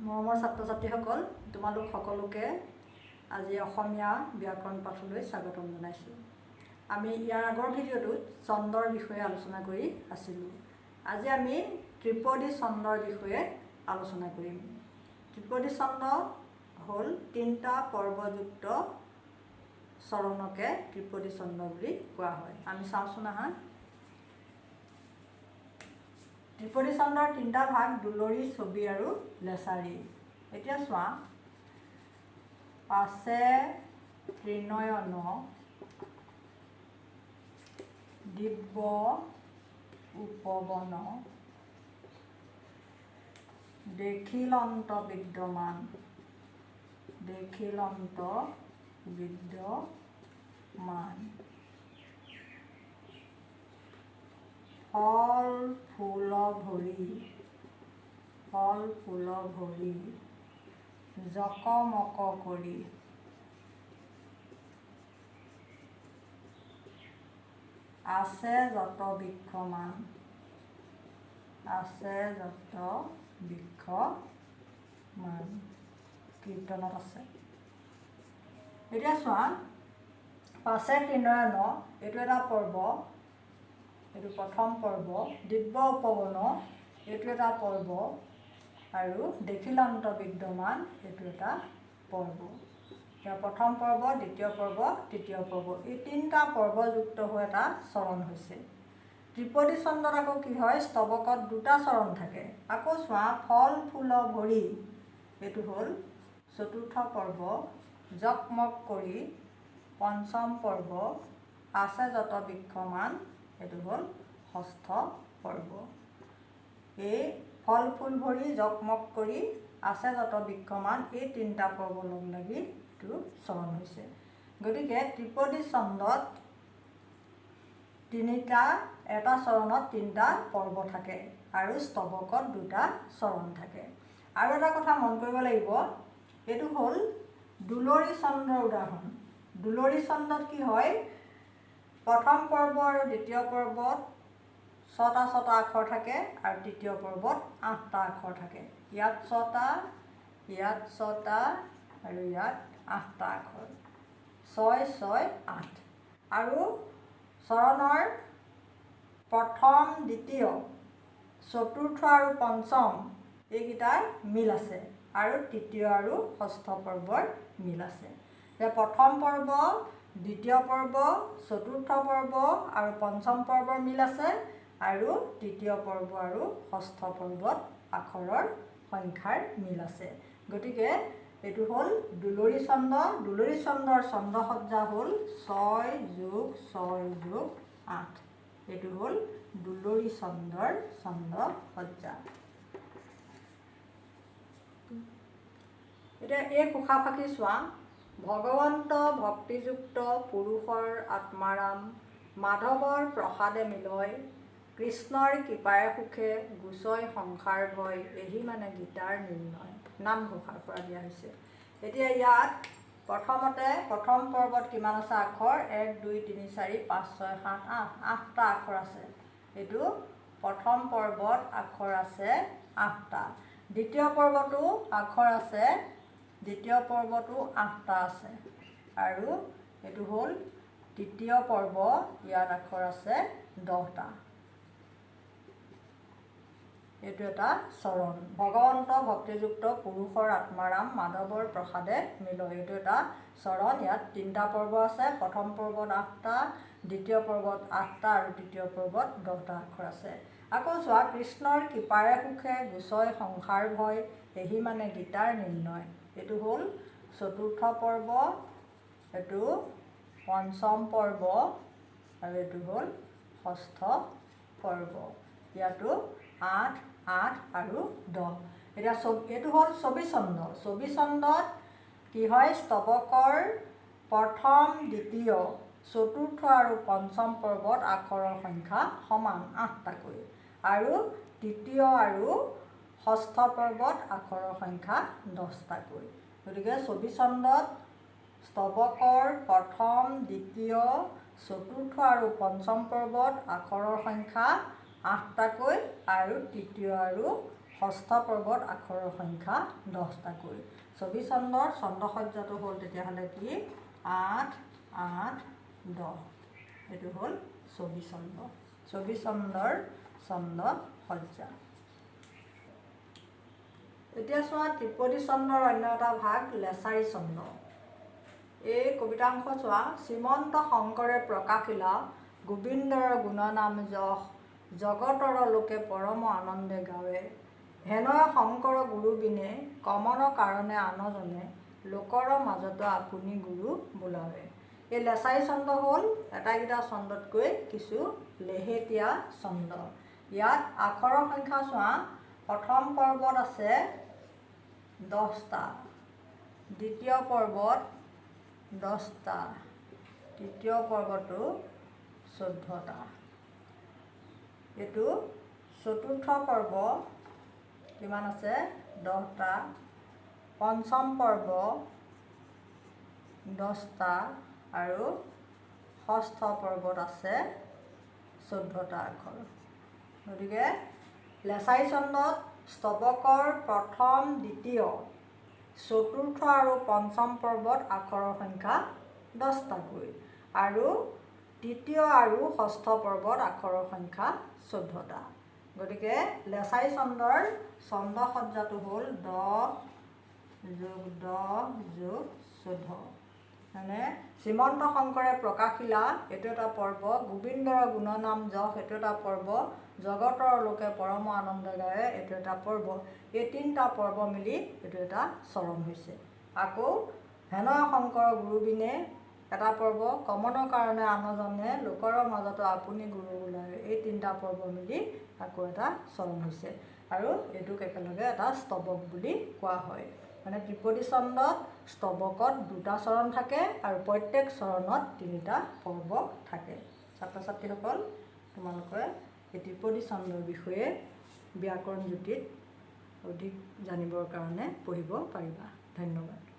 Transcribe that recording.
মৰমৰ ছাত্ৰ ছাত্ৰীসকল, তোমালোক সকলোকে আজি অসমীয়া ব্যাকৰণ পাঠলৈ স্বাগতম জনাইছোঁ। আমি ইয়াৰ আগৰ ভিডিঅ'টোত ছন্দৰ বিষয়ে আলোচনা কৰি আছিলোঁ। আজি আমি ত্ৰিপদী ছন্দৰ বিষয়ে আলোচনা কৰিম। ত্ৰিপদী ছন্দ হ'ল 3টা পৰ্বযুক্ত চৰণকে ত্ৰিপদী ছন্দ বুলি কোৱা হয়। আমি চাওঁচোন আহা। ত্ৰিপদী ছন্দৰ 3টা ভাগ: দুলৰী, ছবি আৰু লেছাৰী। এতিয়া চোৱা, পাছে ত্ৰিনয়ন, দিব্য উপবন, দেখিলন্ত বিদ্যমান, ফল ফুল ভৰি, জকমক কৰি, আছে যত বৃক্ষমান, কীৰ্তনত আছে। এতিয়া চোৱা, পাছে ত্ৰিনয়ন এইটো এটা পৰ্ব, এইটো প্ৰথম পৰ্ব। দিব্য উপবন এইটো এটা পৰ্ব, আৰু দেখিলন্ত বিদ্যমান এইটো এটা পৰ্ব। এতিয়া প্ৰথম পৰ্ব, দ্বিতীয় পৰ্ব, তৃতীয় পৰ্ব, এই 3টা পৰ্বযুক্ত হৈ এটা চৰণ হৈছে। ত্ৰিপদী ছন্দত আকৌ কি হয়, স্তৱকত 2টা চৰণ থাকে। আকৌ চোৱা, ফল ফুল ভৰি এইটো হ'ল 4ৰ্থ পৰ্ব, জকমক কৰি 5ম পৰ্ব, আছে যত বৃক্ষমান এইটো হ'ল 6ৰ্থ পৰ্ব। এই ফল ফুল ভৰি, জকমক কৰি, আছে যত বৃক্ষমান, এই 3টা পৰ্ব লগ লাগি এইটো চৰণ হৈছে। গতিকে ত্ৰিপদী ছন্দত এটা চৰণত 3টা পৰ্ব থাকে আৰু স্তৱকত 2টা চৰণ থাকে। আৰু এটা কথা মন কৰিব লাগিব, এইটো হ'ল দুলৰী ছন্দৰ উদাহৰণ। দুলৰী ছন্দত কি হয়, প্ৰথম পৰ্ব আৰু দ্বিতীয় পৰ্বত 6টা আখৰ থাকে আৰু তৃতীয় পৰ্বত 8টা আখৰ থাকে। ইয়াত 6টা, ইয়াত 6টা আৰু ইয়াত 8টা আখৰ, 6, 6, 8। আৰু চৰণৰ প্ৰথম, দ্বিতীয়, চতুৰ্থ আৰু পঞ্চম এইকেইটাৰ মিল আছে, আৰু তৃতীয় আৰু ষষ্ঠ পৰ্বৰ মিল আছে। এতিয়া প্ৰথম পৰ্ব, দ্বিতীয় পৰ্ব, চতুৰ্থ পৰ্ব আৰু পঞ্চম পৰ্বৰ মিল আছে, আৰু তৃতীয় পৰ্ব আৰু ষষ্ঠ পৰ্বত আখৰৰ সংখ্যাৰ মিল আছে। গতিকে এইটো হ'ল দুলৰী ছন্দ। দুলৰী ছন্দৰ ছন্দসজ্জা হ'ল 6 + 6 + 8। এইটো হ'ল দুলৰী ছন্দৰ ছন্দসজ্জা। এতিয়া এই ঘোষাফাকি চোৱা, ভগৱন্ত ভক্তিযুক্ত পুৰুষৰ আত্মাৰাম, মাধৱৰ প্ৰসাদে মিলয়, কৃষ্ণৰ কৃপাৰে সুখে গুচয় সংসাৰ ভয়, এহি মানে গীতাৰ নিৰ্ণয়। নামঘোষাৰ পৰা দিয়া হৈছে। এতিয়া ইয়াত প্ৰথমতে প্ৰথম পৰ্বত কিমান আছে আখৰ? 1, 2, 3, 4, 5, 6, 7, 8, 8টা আখৰ আছে। এইটো প্ৰথম পৰ্বত আখৰ আছে 8টা। দ্বিতীয় পৰ্বতো আখৰ আছে, দ্বিতীয় পৰ্বতো 8টা আছে। আৰু এইটো হ'ল তৃতীয় পৰ্ব, ইয়াত আখৰ আছে 10টা। এইটো এটা চৰণ। ভগৱন্ত ভক্তিযুক্ত পুৰুষৰ আত্মাৰাম, মাধৱৰ প্ৰসাদে মিলয়, এইটো এটা চৰণ। ইয়াত 3টা পৰ্ব আছে। প্ৰথম পৰ্বত 8টা, দ্বিতীয় পৰ্বত 8টা আৰু তৃতীয় পৰ্বত 10টা আখৰ আছে। আকৌ চোৱা, কৃষ্ণৰ কৃপাৰে সুখে গুচয় সংসাৰ ভয়, এহি মানে গীতাৰ নিৰ্ণয়। এইটো হ'ল চতুৰ্থ পৰ্ব, এইটো পঞ্চম পৰ্ব, আৰু এইটো হ'ল ষষ্ঠ পৰ্ব। ইয়াতো 8, 8 আৰু 10। এতিয়া এইটো হ'ল ছবি ছন্দ। ছবি ছন্দত কি হয়, স্তৱকৰ প্ৰথম, দ্বিতীয়, চতুৰ্থ আৰু পঞ্চম পৰ্বত আখৰৰ সংখ্যা সমান 8টাকৈ, আৰু তৃতীয় আৰু ষষ্ঠ পৰ্বত আখৰৰ সংখ্যা 10টাকৈ। গতিকে ছবি ছন্দত স্তৱকৰ প্ৰথম, দ্বিতীয়, চতুৰ্থ আৰু পঞ্চম পৰ্বত আখৰৰ সংখ্যা 8টাকৈ, আৰু তৃতীয় আৰু ষষ্ঠ পৰ্বত আখৰৰ সংখ্যা 10টাকৈ। ছবি ছন্দৰ ছন্দসজ্জাটো হ'ল তেতিয়াহ'লে কি 8, 8, 10 এইটো হ'ল ছবি ছন্দ। ছবি ছন্দৰ ছন্দসজ্জা। এতিয়া চোৱা ত্ৰিপদী ছন্দৰ অন্য এটা ভাগ লেছাৰী ছন্দ। এই কবিতাংশ চোৱা। শ্ৰীমন্ত শংকৰে প্ৰকাশিলা গোবিন্দৰ গুণনাম যশ জগতৰ লোকে পৰম আনন্দে গাৱে হেনয় শংকৰ গুৰু বিনে কমন কাৰণে আনজনে লোকৰ মাজতো আপুনি গুৰু বোলাৱে। এই লেছাৰী ছন্দ হ'ল এটাইকেইটা ছন্দতকৈ কিছু লেহেটীয়া ছন্দ। ইয়াত আখৰৰ সংখ্যা চোৱা। প্ৰথম পৰ্বত আছে 10টা, দ্বিতীয় পৰ্বত 10টা, তৃতীয় পৰ্বতো 14টা। এইটো চতুৰ্থ পৰ্ব কিমান আছে 10টা, পঞ্চম পৰ্ব 10টা আৰু ষষ্ঠ পৰ্বত আছে 14টা আখৰ। গতিকে লেছাৰী ছন্দত স্তৱকৰ প্ৰথম, দ্বিতীয়, চতুৰ্থ আৰু পঞ্চম পৰ্বত আখৰৰ সংখ্যা 10টাকৈ আৰু তৃতীয় আৰু ষষ্ঠ পৰ্বত আখৰৰ সংখ্যা 14টা। গতিকে লেছাৰী ছন্দৰ ছন্দসজ্জাটো হ'ল 10 + 10 + 14। মানে শ্ৰীমন্ত শংকৰে প্ৰকাশিলা এইটো এটা পৰ্ব, গোবিন্দৰ গুণনাম যশ এইটো এটা পৰ্ব, জগতৰ লোকে পৰম আনন্দ গাৱে এইটো এটা পৰ্ব। এই 3টা পৰ্ব মিলি এইটো এটা চৰণ হৈছে। আকৌ হেনয় শংকৰ গুৰু বিনে এটা পৰ্ব, কমনৰ কাৰণে আনজনে লোকৰ মাজতো আপুনি গুৰু বোলাৱে। এই 3টা পৰ্ব মিলি আকৌ এটা চৰণ হৈছে আৰু এইটোক একেলগে এটা স্তৱক বুলি কোৱা হয়। মানে ত্ৰিপদী ছন্দত স্তৱকত 2টা চৰণ থাকে আৰু প্ৰত্যেক চৰণত 3টা পৰ্ব থাকে। ছাত্ৰ ছাত্ৰীসকল তোমালোকে এই ত্ৰিপদী ছন্দৰ বিষয়ে ব্যাকৰণ জ্যোতিত অধিক জানিবৰ কাৰণে পঢ়িব পাৰিবা। ধন্যবাদ।